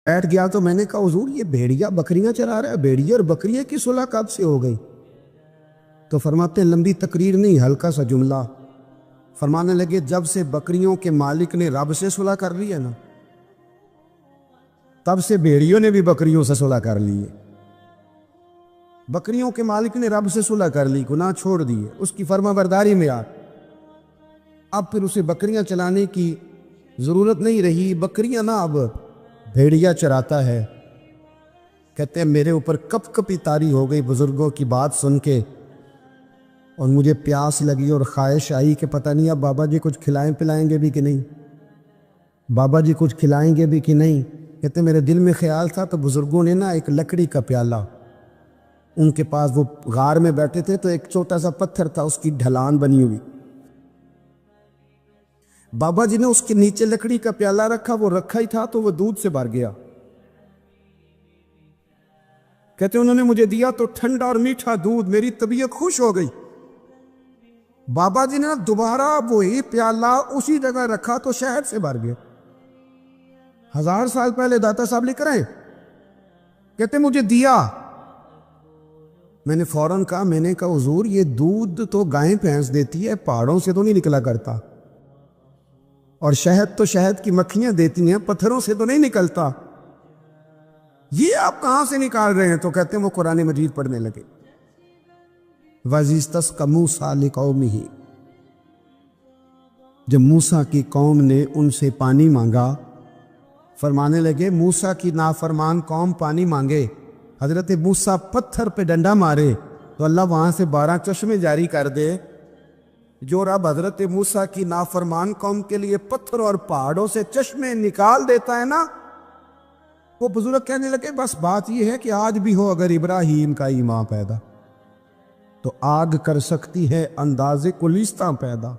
بیٹھ گیا تو میں نے کہا حضور یہ بھیڑیا بکریاں چرا رہا ہے، بھیڑیا اور بکریے کی صلح کب سے ہو گئی؟ تو فرماتے ہیں لمبی تقریر نہیں، ہلکا سا جملہ۔ فرمانے لگے جب سے بکریوں کے مالک نے رب سے صلح کر لی ہے نا، تب سے بھیڑیوں نے بھی بکریوں سے صلح کر لی ہے۔ بکریوں کے مالک نے رب سے صلح کر لی، گناہ چھوڑ دیے، اس کی فرما برداری میں آ، اب پھر اسے بکریاں چلانے کی ضرورت نہیں رہی۔ بکریاں نہ اب بھیڑیا چراتا ہے۔ کہتے ہیں میرے اوپر کپ کپی طاری ہو گئی بزرگوں کی بات سن کے، اور مجھے پیاس لگی اور خواہش آئی کہ پتہ نہیں اب بابا جی کچھ کھلائیں پلائیں گے بھی کہ نہیں، بابا جی کچھ کھلائیں گے بھی کہ نہیں۔ کہتے ہیں میرے دل میں خیال تھا تو بزرگوں نے نا ایک لکڑی کا پیالہ، ان کے پاس وہ غار میں بیٹھے تھے تو ایک چھوٹا سا پتھر تھا، اس کی ڈھلان بنی ہوئی، بابا جی نے اس کے نیچے لکڑی کا پیالہ رکھا، وہ رکھا ہی تھا تو وہ دودھ سے بھر گیا۔ کہتے ہیں انہوں نے مجھے دیا تو ٹھنڈا اور میٹھا دودھ، میری طبیعت خوش ہو گئی۔ بابا جی نے دوبارہ وہی پیالہ اسی جگہ رکھا تو شہد سے بھر گیا۔ 1000 سال پہلے داتا صاحب لکھ رہے ہیں، کہتے مجھے دیا، میں نے فوراً کہا، میں نے کہا حضور یہ دودھ تو گائیں بھینس دیتی ہے، پہاڑوں سے تو نہیں نکلا کرتا، اور شہد تو شہد کی مکھیاں دیتی ہیں، پتھروں سے تو نہیں نکلتا، یہ آپ کہاں سے نکال رہے ہیں؟ تو کہتے ہیں وہ قرآن مجید پڑھنے لگے۔ وَإِذِ اسْتَسْقَىٰ مُوسَىٰ لِقَوْمِهِ، جب موسیٰ کی قوم نے ان سے پانی مانگا، فرمانے لگے موسیٰ کی نافرمان قوم پانی مانگے، حضرت موسیٰ پتھر پہ ڈنڈا مارے تو اللہ وہاں سے 12 چشمے جاری کر دے۔ جو رب حضرت موسیٰ کی نافرمان قوم کے لیے پتھر اور پہاڑوں سے چشمے نکال دیتا ہے نا، وہ بزرگ کہنے لگے بس بات یہ ہے کہ آج بھی ہو اگر ابراہیم کا ایمان پیدا تو آگ کر سکتی ہے انداز کلیستہ پیدا۔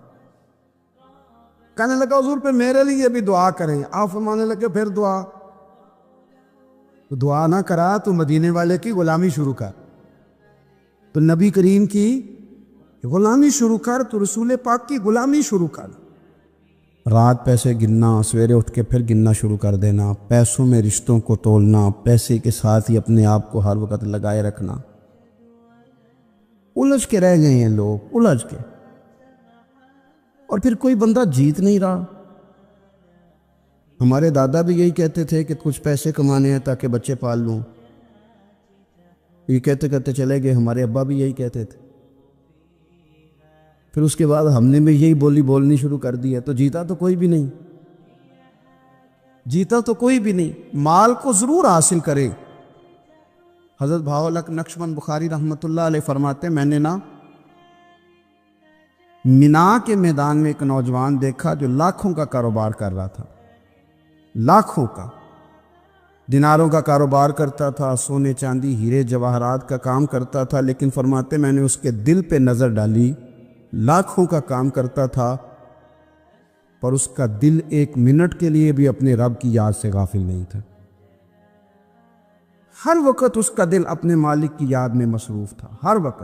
کہنے لگا حضور پہ میرے لیے بھی دعا کریں۔ آپ فرمانے لگے پھر دعا، تو دعا نہ کرا تو مدینے والے کی غلامی شروع کر، تو نبی کریم کی غلامی شروع کر، تو رسول پاک کی غلامی شروع کر۔ رات پیسے گننا، سویرے اٹھ کے پھر گننا شروع کر دینا، پیسوں میں رشتوں کو تولنا، پیسے کے ساتھ ہی اپنے آپ کو ہر وقت لگائے رکھنا۔ الجھ کے رہ گئے ہیں لوگ، الجھ کے، اور پھر کوئی بندہ جیت نہیں رہا۔ ہمارے دادا بھی یہی کہتے تھے کہ کچھ پیسے کمانے ہیں تاکہ بچے پال لوں، یہ کہتے کہتے چلے گئے۔ ہمارے ابا بھی یہی کہتے تھے، پھر اس کے بعد ہم نے بھی یہی بولی بولنی شروع کر دی ہے، تو جیتا تو کوئی بھی نہیں، جیتا تو کوئی بھی نہیں۔ مال کو ضرور حاصل کرے۔ حضرت بہاءالحق نقشبند بخاری رحمۃ اللہ علیہ فرماتے ہیں میں نے نا مینا کے میدان میں ایک نوجوان دیکھا جو لاکھوں کا کاروبار کر رہا تھا، لاکھوں کا، دیناروں کا کاروبار کرتا تھا، سونے چاندی ہیرے جواہرات کا کام کرتا تھا، لیکن فرماتے میں نے اس کے دل پہ نظر ڈالی، لاکھوں کا کام کرتا تھا پر اس کا دل ایک منٹ کے لیے بھی اپنے رب کی یاد سے غافل نہیں تھا، ہر وقت اس کا دل اپنے مالک کی یاد میں مصروف تھا، ہر وقت۔